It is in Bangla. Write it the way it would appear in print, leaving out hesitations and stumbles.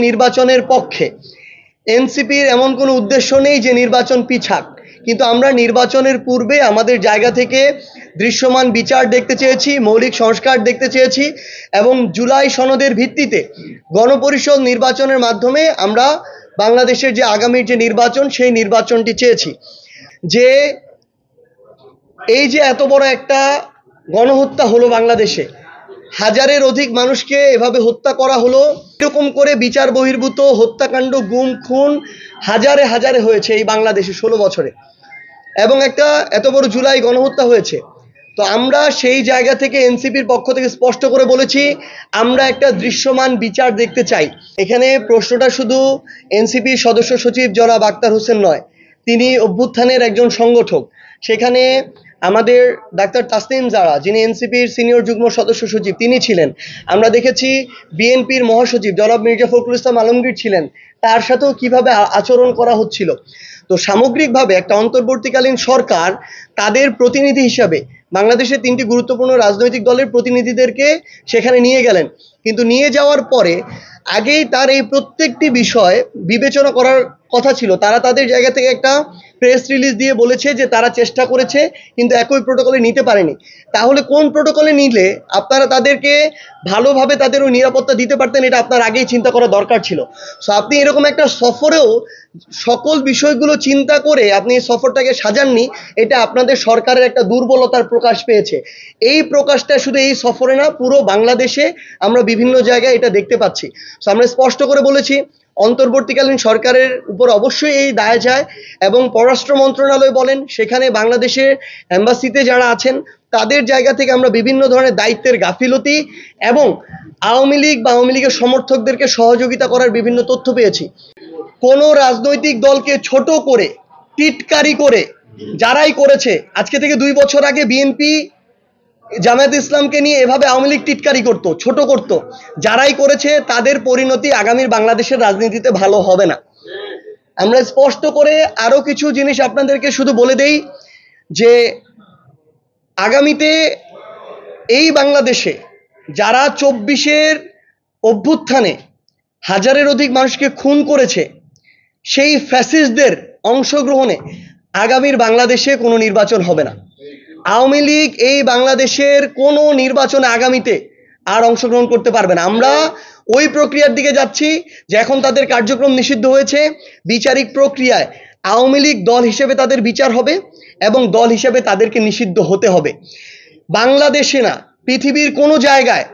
নির্বাচনের পক্ষে। এনসিপির এমন কোনো উদ্দেশ্য নেই যে নির্বাচন পিছাক, কিন্তু আমরা নির্বাচনের পূর্বে আমাদের জায়গা থেকে দৃশ্যমান বিচার দেখতে চেয়েছি, মৌলিক সংস্কার দেখতে চেয়েছি এবং জুলাই সনদের ভিত্তিতে গণপরিষদ নির্বাচনের মাধ্যমে আমরা বাংলাদেশের যে আগামীর যে নির্বাচন সেই নির্বাচনটি চেয়েছি। যে এই যে এত বড় একটা গণহত্যা হলো বাংলাদেশে, হাজারের অধিক মানুষকে এভাবে হত্যা করা হলো, এরকম করে বিচার বহির্ভূত হত্যাকাণ্ড, গুম খুন হাজারে হাজারে হয়েছে এই বাংলাদেশে 16 বছরে, এবং একটা এত বড় জুলাই গণহত্যা হয়েছে। তো আমরা সেই জায়গা থেকে এনসিপির পক্ষ থেকে স্পষ্ট করে বলেছি আমরা একটা দৃশ্যমান বিচার দেখতে চাই। এখানে প্রশ্নটা শুধু এনসিপির সদস্য সচিব জনাব আক্তার হোসেন নয়, তিনি অভ্যুত্থানের একজন সংগঠক। সেখানে আমাদের ডাক্তার তাসনিম জারা, যিনি এনসিপির সিনিয়র যুগ্ম সদস্য সচিব, তিনি ছিলেন। আমরা দেখেছি বিএনপির মহাসচিব জনাব মির্জা ফখরুল ইসলাম আলমগীর ছিলেন, তার সাথেও কিভাবে আচরণ করা হচ্ছিল। তো সামগ্রিকভাবে একটা অন্তর্বর্তীকালীন সরকার তাদের প্রতিনিধি হিসাবে বাংলাদেশের 3টি গুরুত্বপূর্ণ রাজনৈতিক দলের প্রতিনিধিদেরকে সেখানে নিয়ে গেলেন, কিন্তু নিয়ে যাওয়ার পরে আগেই তার এই প্রত্যেকটি বিষয় বিবেচনা করার কথা ছিল। তারা তাদের জায়গা থেকে একটা প্রেস রিলিজ দিয়ে বলেছে যে তারা চেষ্টা করেছে কিন্তু একই প্রোটোকলে নিতে পারেনি। তাহলে কোন প্রোটোকলে নিলে আপনারা তাদেরকে ভালোভাবে তাদের ওই নিরাপত্তা দিতে পারতেন, এটা আপনার আগেই চিন্তা করা দরকার ছিল। সো আপনি এরকম একটা সফরেও সকল বিষয়গুলো চিন্তা করে আপনি সফরটাকে সাজাননি, এটা আপনাদের সরকারের একটা দুর্বলতার প্রকাশ পেয়েছে। এই প্রকাশটা শুধু এই সফরে না, পুরো বাংলাদেশে আমরা বিভিন্ন জায়গায় এটা দেখতে পাচ্ছি। সো আমরা স্পষ্ট করে বলেছি অন্তর্বর্তীকালীন সরকারের উপর অবশ্যই এই দায় যায়, এবং পররাষ্ট্র মন্ত্রণালয় বলেন, সেখানে বাংলাদেশের এম্বাসিতে যারা আছেন তাদের জায়গা থেকে আমরা বিভিন্ন ধরনের দায়িত্বের গাফিলতি এবং আওয়ামী লীগ বা আওয়ামী লীগের সমর্থকদেরকে সহযোগিতা করার বিভিন্ন তথ্য পেয়েছি। কোনো রাজনৈতিক দলকে ছোট করে, টিটকারি করে যারাই করেছে, আজকে থেকে 2 বছর আগে বিএনপি জামায়াত ইসলামকে নিয়ে এভাবে আওয়ামী লীগ টিটকারি করতো, ছোট করতো, যারাই করেছে তাদের পরিণতি আগামীর বাংলাদেশের রাজনীতিতে ভালো হবে না। আমরা স্পষ্ট করে আরো কিছু জিনিস আপনাদেরকে শুধু বলে দেই যে আগামীতে এই বাংলাদেশে যারা 24-এর অভ্যুত্থানে হাজারের অধিক মানুষকে খুন করেছে, সেই ফ্যাসিস্টদের অংশগ্রহণে আগামীর বাংলাদেশে কোনো নির্বাচন হবে না। আওয়ামী লীগ এই বাংলাদেশের কোনো নির্বাচনে আগামীতে আর অংশগ্রহণ করতে পারবে না। আমরা ওই প্রক্রিয়ার দিকে যাচ্ছি যে এখন তাদের কার্যক্রম নিষিদ্ধ হয়েছে, বিচারিক প্রক্রিয়ায় আওয়ামী লীগ দল হিসেবে তাদের বিচার হবে এবং দল হিসেবে তাদেরকে নিষিদ্ধ হতে হবে। বাংলাদেশে না, পৃথিবীর কোনো জায়গায়